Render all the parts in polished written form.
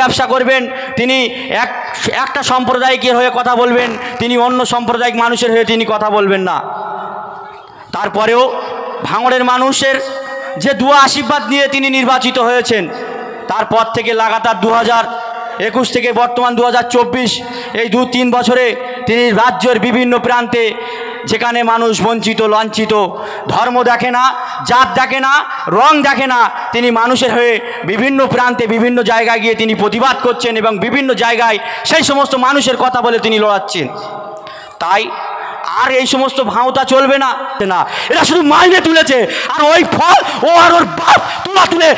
ব্যবসা করবেন তিনি একটা সম্প্রদায়িকের হয়ে কথা বলবেন, তিনি অন্য সাম্প্রদায়িক মানুষের হয়ে তিনি কথা বলবেন না। তারপরেও ভাঙড়ের মানুষের যে দুয়া আশীর্বাদ নিয়ে তিনি নির্বাচিত হয়েছেন, তারপর থেকে লাগাতার 2021 থেকে বর্তমান 2024 এই 2-3 বছরে তিনি রাজ্যের বিভিন্ন প্রান্তে যেখানে মানুষ বঞ্চিত লাঞ্ছিত, ধর্ম দেখে না, জাত দেখে না, রং দেখে না, তিনি মানুষের হয়ে বিভিন্ন প্রান্তে বিভিন্ন জায়গায় গিয়ে তিনি প্রতিবাদ করছেন এবং বিভিন্ন জায়গায় সেই সমস্ত মানুষের কথা বলে তিনি লড়াচ্ছেন। তাই আর এই সমস্ত ভাঁওতা চলবে না। এরা শুধু মাইনে তুলেছে আর ওই ফল ও আর ওর বাপ তুলে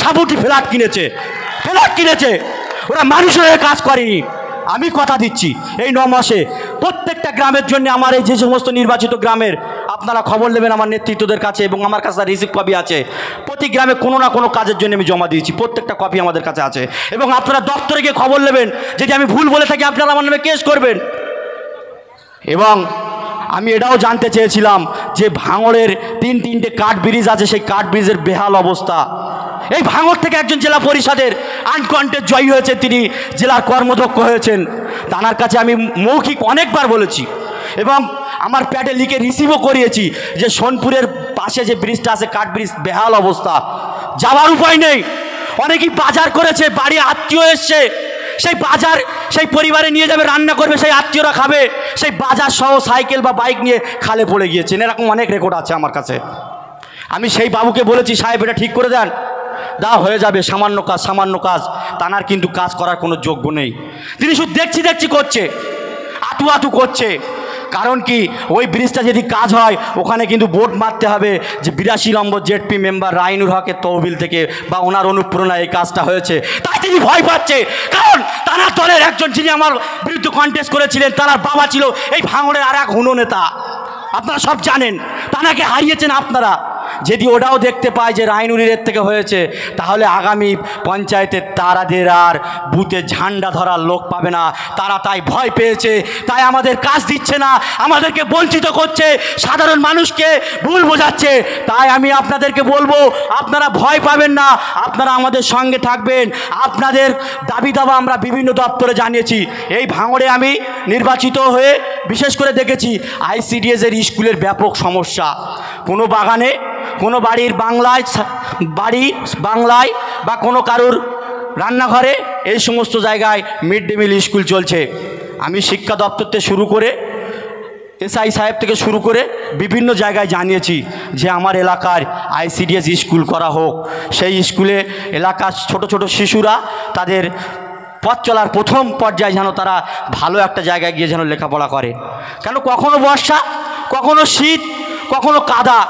সাবুটি ফ্ল্যাট কিনেছে, ওরা মানুষের হয়ে কাজ করেনি। আমি কথা দিচ্ছি এই 9 মাসে প্রত্যেকটা গ্রামের জন্য আমার এই যে সমস্ত নির্বাচিত গ্রামের আপনারা খবর নেবেন আমার নেতৃত্বদের কাছে এবং আমার কাছে রিসিভ কপি আছে। প্রতি গ্রামে কোনো না কোনো কাজের জন্য আমি জমা দিয়েছি, প্রত্যেকটা কপি আমাদের কাছে আছে এবং আপনারা দপ্তরে গিয়ে খবর নেবেন। যদি আমি ভুল বলে থাকি আপনারা আমার নামে কেস করবেন। এবং আমি এটাও জানতে চেয়েছিলাম যে ভাঙড়ের 3-3টে কাঠ ব্রিজ আছে, সেই কাঠ ব্রিজের বেহাল অবস্থা। এই ভাঙড় থেকে একজন জেলা পরিষদের আনকন্টেস্ট জয়ী হয়েছে, তিনি জেলার কর্মদক্ষ হয়েছেন। তার কাছে আমি মৌখিক অনেকবার বলেছি এবং আমার প্যাডে লিখে রিসিভও করিয়েছি যে সোনপুরের পাশে যে ব্রিজটা আছে কাঠ ব্রিজ বেহাল অবস্থা, যাওয়ার উপায় নেই। অনেকেই বাজার করেছে, বাড়ি আত্মীয় এসছে, সেই বাজার সেই পরিবারে নিয়ে যাবে, রান্না করবে, সেই আত্মীয়রা খাবে, সেই বাজার সহ সাইকেল বা বাইক নিয়ে খালে পড়ে গিয়েছেন। এরকম অনেক রেকর্ড আছে আমার কাছে। আমি সেই বাবুকে বলেছি সাহেব এটা ঠিক করে দেন, হয়ে যাবে, সামান্য কাজ। তানার কিন্তু কাজ করার কোনো যোগ্য নেই, তিনি শুধু দেখছি করছে, আতু করছে। কারণ কি ওই ব্রিজটা যদি কাজ হয় ওখানে কিন্তু বোর্ড মারতে হবে যে 82 নম্বর জেডপি মেম্বার রাইনুর হকের তহবিল থেকে বা ওনার অনুপ্রেরণায় এই কাজটা হয়েছে। তাই তিনি ভয় পাচ্ছে, কারণ তানার দলের একজন যিনি আমার বিরুদ্ধে কন্টেস্ট করেছিলেন, তার বাবা ছিল এই ভাঙড়ের আর এক হুনো নেতা, আপনারা সব জানেন। তানাকে হারিয়েছেন আপনারা। যদি ওটাও দেখতে পায় যে রাইনুরের থেকে হয়েছে, তাহলে আগামী পঞ্চায়েতের তারাদের আর বুথে ঝান্ডা ধরার লোক পাবে না। তারা তাই ভয় পেয়েছে, তাই আমাদের কাজ দিচ্ছে না, আমাদেরকে বঞ্চিত করছে, সাধারণ মানুষকে ভুল বোঝাচ্ছে। তাই আমি আপনাদেরকে বলবো আপনারা ভয় পাবেন না, আপনারা আমাদের সঙ্গে থাকবেন। আপনাদের দাবি দাবা আমরা বিভিন্ন দপ্তরে জানিয়েছি। এই ভাঙড়ে আমি নির্বাচিত হয়ে বিশেষ করে দেখেছি ICDS-এর স্কুলের ব্যাপক সমস্যা। কোনো বাগানে, কোনো বাড়ির বাংলায় বা কোনো কারুর রান্নাঘরে এই সমস্ত জায়গায় মিড ডে মিল স্কুল চলছে। আমি শিক্ষা দপ্তর থেকে শুরু করে SI সাহেব থেকে শুরু করে বিভিন্ন জায়গায় জানিয়েছি যে আমার এলাকার ICDS স্কুল করা হোক। সেই স্কুলে এলাকার ছোট ছোট শিশুরা তাদের পথ চলার প্রথম পর্যায়ে যেন তারা ভালো একটা জায়গায় গিয়ে যেন লেখাপড়া করে। কেন কখনো বর্ষা, কখনো শীত, কখনো কাদা,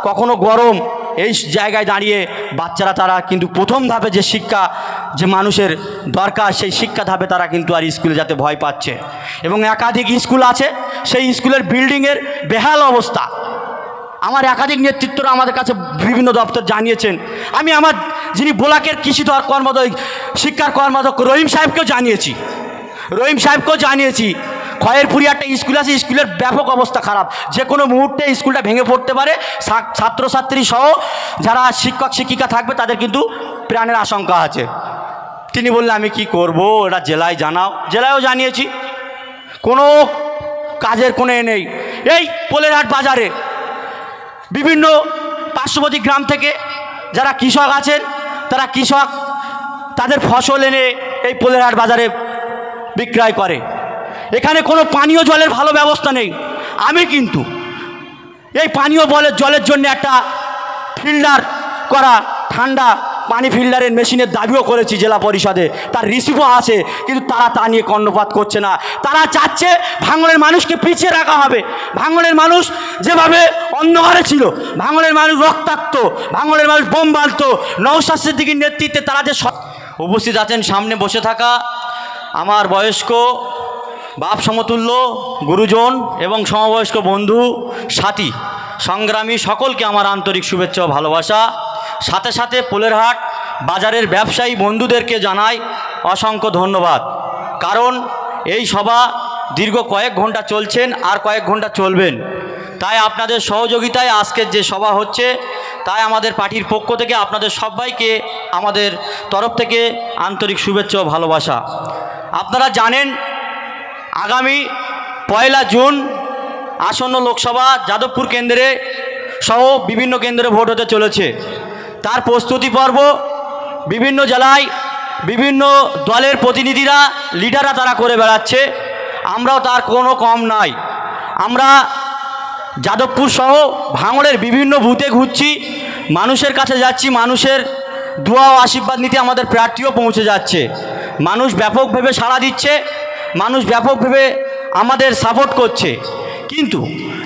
কখনো গরম, এই জায়গায় দাঁড়িয়ে বাচ্চারা তারা কিন্তু প্রথম ধাপে যে শিক্ষা যে মানুষের দরকার সেই শিক্ষা ধাপে তারা কিন্তু আর স্কুলে যেতে ভয় পাচ্ছে। এবং একাধিক স্কুল আছে, সেই স্কুলের বিল্ডিংয়ের বেহাল অবস্থা। আমার একাধিক নেতৃত্বরা আমাদের কাছে বিভিন্ন দপ্তর জানিয়েছেন। আমি আমার যিনি বোলাকের কৃষি শিক্ষার কর্মাধ্যক্ষ রহিম সাহেবকেও জানিয়েছি। খয়েরপুরি একটা স্কুল আছে, স্কুলের ব্যাপক অবস্থা খারাপ, যে কোনো মুহূর্তে স্কুলটা ভেঙে পড়তে পারে, ছাত্রছাত্রী সহ যারা শিক্ষক শিক্ষিকা থাকবে তাদের কিন্তু প্রাণের আশঙ্কা আছে। তিনি বললেন আমি কি করব, এটা জেলায় জানাও। জেলায়ও জানিয়েছি, কোনো কাজের কোনো নেই। এই পোলেরহাট বাজারে বিভিন্ন পার্শ্ববর্তী গ্রাম থেকে যারা কৃষক আছেন, তারা তাদের ফসল এনে এই পোলেরহাট বাজারে বিক্রয় করে। এখানে কোনো পানীয় জলের ভালো ব্যবস্থা নেই। আমি কিন্তু এই পানীয় জলের জন্য একটা ফিল্টার করা ঠান্ডা পানি ফিল্টারের মেশিনের দাবিও করেছি জেলা পরিষদে, তার রিসিভও আছে, কিন্তু তারা তা নিয়ে কর্ণপাত করছে না। তারা চাচ্ছে ভাঙড়ের মানুষকে পিছিয়ে রাখা হবে। ভাঙড়ের মানুষ যেভাবে অন্ধকারে ছিল, ভাঙড়ের মানুষ রক্তাক্ত, ভাঙড়ের মানুষ বোম বাঁধত, নওশাদ সিদ্দিকীর নেতৃত্বে তারা যে উপস্থিত আছেন, সামনে বসে থাকা আমার বয়স্ক বাপ সমতুল্য গুরুজন এবং সমবয়স্ক বন্ধু সাথী সংগ্রামী সকলকে আমার আন্তরিক শুভেচ্ছা ও ভালোবাসা। সাথে সাথে পোলেরহাট বাজারের ব্যবসায়ী বন্ধুদেরকে জানাই অসংখ্য ধন্যবাদ। কারণ এই সভা দীর্ঘ কয়েক ঘন্টা চলছেন আর কয়েক ঘন্টা চলবেন, তাই আপনাদের সহযোগিতায় আজকের যে সভা হচ্ছে তাই আমাদের পার্টির পক্ষ থেকে আপনাদের সবাইকে আমাদের তরফ থেকে আন্তরিক শুভেচ্ছা ও ভালোবাসা। আপনারা জানেন আগামী 1 জুন আসন্ন লোকসভা যাদবপুর কেন্দ্রে সহ বিভিন্ন কেন্দ্রে ভোট হতে চলেছে। তার প্রস্তুতি পর্ব বিভিন্ন জেলায় বিভিন্ন দলের প্রতিনিধিরা লিডাররা তারা করে বেড়াচ্ছে, আমরাও তার কোনো কম নাই। আমরা যাদবপুর সহ ভাঙড়ের বিভিন্ন বুথে ঘুরছি, মানুষের কাছে যাচ্ছি, মানুষের দোয়া ও আশীর্বাদ নিতে আমাদের প্রার্থীও পৌঁছে যাচ্ছে। মানুষ ব্যাপকভাবে সাড়া দিচ্ছে, মানুষ ব্যাপকভাবে আমাদের সাপোর্ট করছে। কিন্তু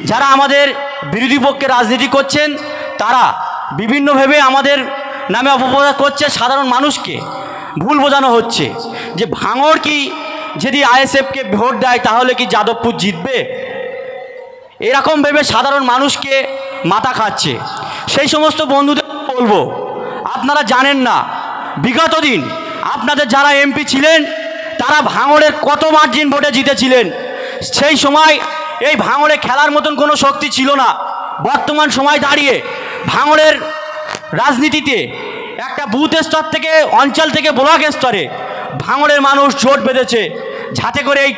যারা আমাদের বিরোধী পক্ষে রাজনীতি করছেন তারা বিভিন্নভাবে আমাদের নামে অপপ্রচার করছে, সাধারণ মানুষকে ভুল বোঝানো হচ্ছে যে ভাঙড় কি যদি আইএসএফকে ভোট দেয় তাহলে কি যাদবপুর জিতবে, এরকম ভেবে সাধারণ মানুষকে মাথা খাচ্ছে। সেই সমস্ত বন্ধুদের বলবো, আপনারা জানেন না বিগত দিন আপনাদের যারা এমপি ছিলেন তারা ভাঙড়ের কত মার্জিন ভোটে জিতেছিলেন। সেই সময় এই ভাঙড়ে খেলার মতন কোনো শক্তি ছিল না। বর্তমান সময় দাঁড়িয়ে ভাঙড়ের রাজনীতিতে একটা বুথ স্তর থেকে অঞ্চল থেকে ব্লক স্তরে ভাঙড়ের মানুষ জোট বেঁধেছে, যাতে করে এই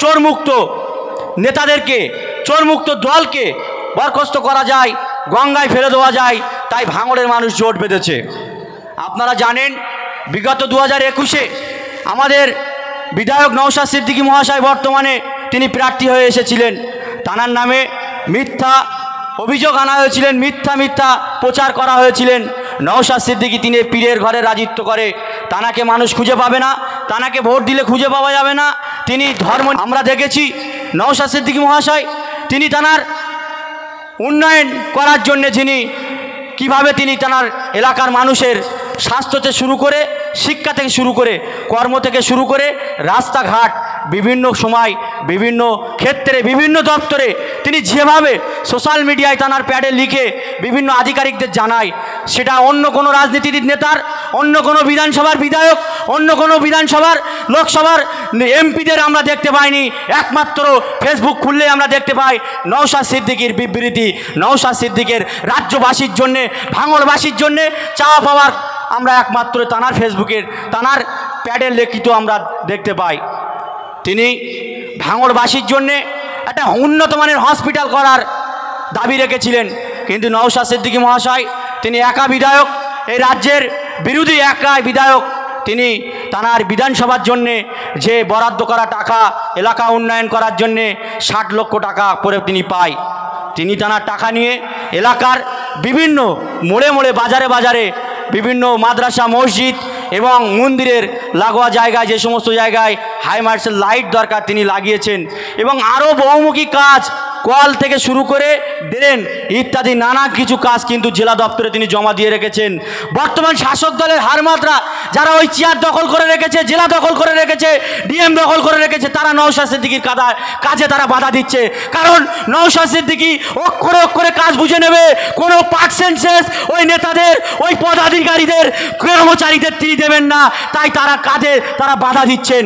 চোরমুক্ত নেতাদেরকে, চোরমুক্ত দলকে বরখাস্ত করা যায়, গঙ্গায় ফেলে দেওয়া যায়। তাই ভাঙড়ের মানুষ জোট বেঁধেছে। আপনারা জানেন বিগত 2021-এ আমাদের বিধায়ক নওশাদ সিদ্দিকী মহাশয় বর্তমানে তিনি প্রার্থী হয়ে এসেছিলেন। তানার নামে মিথ্যা অভিযোগ আনা হয়েছিলেন, মিথ্যা প্রচার করা হয়েছিলেন। নওশাদ সিদ্দিকী তিনি পীরের ঘরে রাজত্ব করে, তানাকে মানুষ খুঁজে পাবে না, তানাকে ভোট দিলে খুঁজে পাওয়া যাবে না। তিনি ধর্ম, আমরা দেখেছি নওশাদ সিদ্দিকী মহাশয় তিনি তানার উন্নয়ন করার জন্যে যিনি কিভাবে তিনি তানার এলাকার মানুষের স্বাস্থ্য থেকে শুরু করে, শিক্ষা থেকে শুরু করে, কর্ম থেকে শুরু করে, রাস্তাঘাট বিভিন্ন সময় বিভিন্ন ক্ষেত্রে বিভিন্ন দপ্তরে তিনি যেভাবে সোশ্যাল মিডিয়ায় তানার প্যাডে লিখে বিভিন্ন আধিকারিকদের জানায়, সেটা অন্য কোনো রাজনীতিবিদ নেতার, অন্য কোনো বিধানসভার বিধায়ক, অন্য কোনো বিধানসভার লোকসভার এমপিদের আমরা দেখতে পাইনি। একমাত্র ফেসবুক খুললে আমরা দেখতে পাই নওশাদ সিদ্দিকীর বিবৃতি, নওশাদ সিদ্দিকের রাজ্যবাসীর জন্যে, ভাঙড়বাসীর জন্যে চাওয়া পাওয়ার আমরা একমাত্র তানার ফেসবুকের, তানার প্যাডের লিখিত আমরা দেখতে পাই। তিনি ভাঙড়বাসীর জন্যে একটা উন্নত মানের হসপিটাল করার দাবি রেখেছিলেন, কিন্তু নওশাদ সিদ্দিকী মহাশয় তিনি একা বিধায়ক, এই রাজ্যের বিরোধী একা বিধায়ক, তিনি তানার বিধানসভার জন্যে যে বরাদ্দ করা টাকা এলাকা উন্নয়ন করার জন্যে 60 লক্ষ টাকা করে তিনি পায়, তিনি তানার টাকা নিয়ে এলাকার বিভিন্ন মোড়ে মোড়ে বাজারে বাজারে বিভিন্ন মাদ্রাসা, মসজিদ এবং মন্দিরের লাগোয়া জায়গায় যে সমস্ত জায়গায় হাই মার্শাল লাইট দরকার তিনি লাগিয়েছেন, এবং আরও বহুমুখী কাজ, কল থেকে শুরু করে ড্রেন ইত্যাদি নানা কিছু কাজ কিন্তু জেলা দপ্তরে তিনি জমা দিয়ে রেখেছেন। বর্তমান শাসক দলের হারমাত্রা যারা ওই চেয়ার দখল করে রেখেছে, জেলা দখল করে রেখেছে, ডিএম দখল করে রেখেছে, তারা নওশাদ সিদ্দিকীর কাজে তারা বাধা দিচ্ছে। কারণ নওশাদ সিদ্দিকী অক্ষরে অক্ষরে কাজ বুঝে নেবে, কোনো পার্সেন্টেজ ওই নেতাদের, ওই পদাধিকারীদের, কর্মচারীদের তিনি দেবেন না, তাই তারা কাজে তারা বাধা দিচ্ছেন।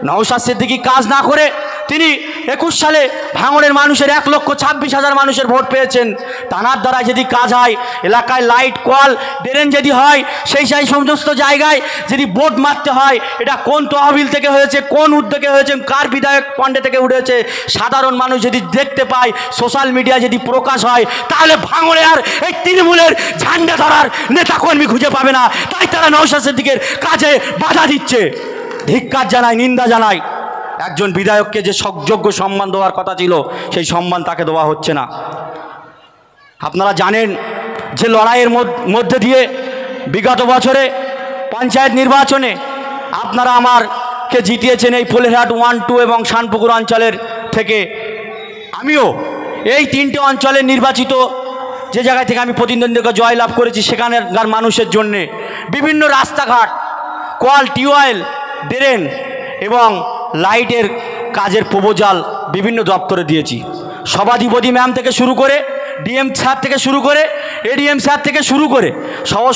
নওশাদ সিদ্দিকী কাজ না করে তিনি 21 সালে ভাঙড়ের মানুষের 1,26,000 মানুষের ভোট পেয়েছেন। তানার দ্বারা যদি কাজ হয়, এলাকায় লাইট, কল, ড্রেন যদি হয়, সেই সমস্ত জায়গায় যদি বোর্ড মারতে হয়, এটা কোন তহবিল থেকে হয়েছে, কোন উদ্যোগে হয়েছে, কার বিধায়ক পণ্ডে থেকে উঠেছে, সাধারণ মানুষ যদি দেখতে পায়, সোশ্যাল মিডিয়া যদি প্রকাশ হয়, তাহলে ভাঙড়ে আর এই তৃণমূলের ঝান্ডা ধরার নেতাকর্মী খুঁজে পাবে না। তাই তারা নওশাদ সিদ্দিকের কাজে বাধা দিচ্ছে। ধিক্কার জানায়, নিন্দা জানায়। একজন বিধায়ককে যে যোগ্য সম্মান দেওয়ার কথা ছিল, সেই সম্মান তাকে দেওয়া হচ্ছে না। আপনারা জানেন যে লড়াইয়ের মধ্যে দিয়ে বিগত বছরে পঞ্চায়েত নির্বাচনে আপনারা আমারকে জিতিয়েছেন এই পোলেরহাট 1, 2 এবং শানপুকুর অঞ্চলের থেকে। আমিও এই 3টে অঞ্চলের নির্বাচিত যে জায়গা থেকে আমি প্রতিদ্বন্দ্বিতা জয়লাভ করেছি, সেখানকার মানুষের জন্যে বিভিন্ন রাস্তাঘাট, কল, টিউবওয়েল, ড্রেন এবং লাইটের কাজের প্রপোজাল বিভিন্ন দপ্তরে দিয়েছি। সভাধিপতি ম্যাম থেকে শুরু করে, ডিএম স্যার থেকে শুরু করে, এডিএম স্যার থেকে শুরু করে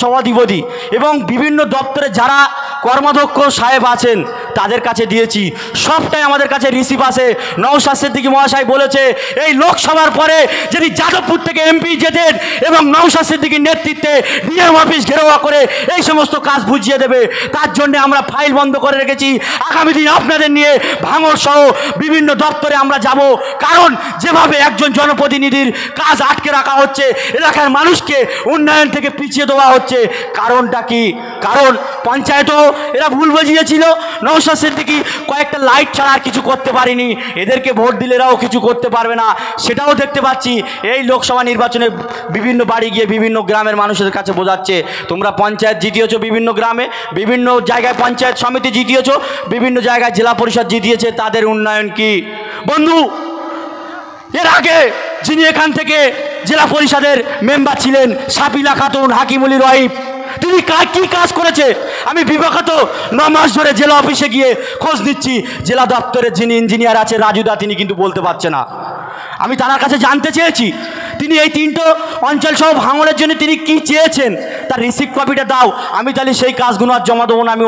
সভাধিপতি এবং বিভিন্ন দপ্তরে যারা কর্মাধ্যক্ষ সাহেব আছেন, তাদের কাছে দিয়েছি, সবটাই আমাদের কাছে রিসিভ আসে। নওশাদ সিদ্দিকী মহাশয় বলেছে এই লোকসভার পরে যদি যাদবপুর থেকে এমপি যেতেন এবং নওশাদ সিদ্দিকীর নেতৃত্বে ডিএম অফিস ঘেরাওয়া করে এই সমস্ত কাজ বুঝিয়ে দেবে, তার জন্য আমরা ফাইল বন্ধ করে রেখেছি। আগামী দিন আপনাদের নিয়ে ভাঙড় সহ বিভিন্ন দপ্তরে আমরা যাব, কারণ যেভাবে একজন জনপ্রতিনিধির কাজ আটকে রাখা হচ্ছে, এলাকার মানুষকে উন্নয়ন থেকে পিছিয়ে দেওয়া হচ্ছে, কারণটা কি? কারণ পঞ্চায়েতও এরা ভুল বুঝিয়েছিল, নওশাদ সিদ্দিকী কয়েকটা লাইট ছাড়া আর কিছু করতে পারেনি, এদেরকে ভোট দিলে এরাও কিছু করতে পারবে না, সেটাও দেখতে পাচ্ছি। এই লোকসভা নির্বাচনে বিভিন্ন বাড়ি গিয়ে বিভিন্ন গ্রামের মানুষের কাছে বোঝাচ্ছে তোমরা পঞ্চায়েত জিতিয়েছো, বিভিন্ন গ্রামে বিভিন্ন জায়গায় পঞ্চায়েত সমিতি জিতিয়েছো, বিভিন্ন জায়গায় জেলা পরিষদ জিতিয়েছে, তাদের উন্নয়ন কি? বন্ধু, এর আগে যিনি এখান থেকে জেলা পরিষদের মেম্বার ছিলেন সাপিলা খাতুন হাকিমুলি রহিব, তিনি কি কাজ করেছে? আমি বিগত 9 মাস ধরে জেলা অফিসে গিয়ে খোঁজ নিচ্ছি, জেলা দপ্তরের যিনি ইঞ্জিনিয়ার আছে রাজুদা, তিনি কিন্তু বলতে পারছে না। আমি তার কাছে জানতে চেয়েছি তিনি এই 3টো অঞ্চল সহ ভাঙড়ের জন্য তিনি কি চেয়েছেন, তার রিসিপ্ট কপিটা দাও, আমি তাহলে সেই কাজগুলো আর জমা দেবো না, আমি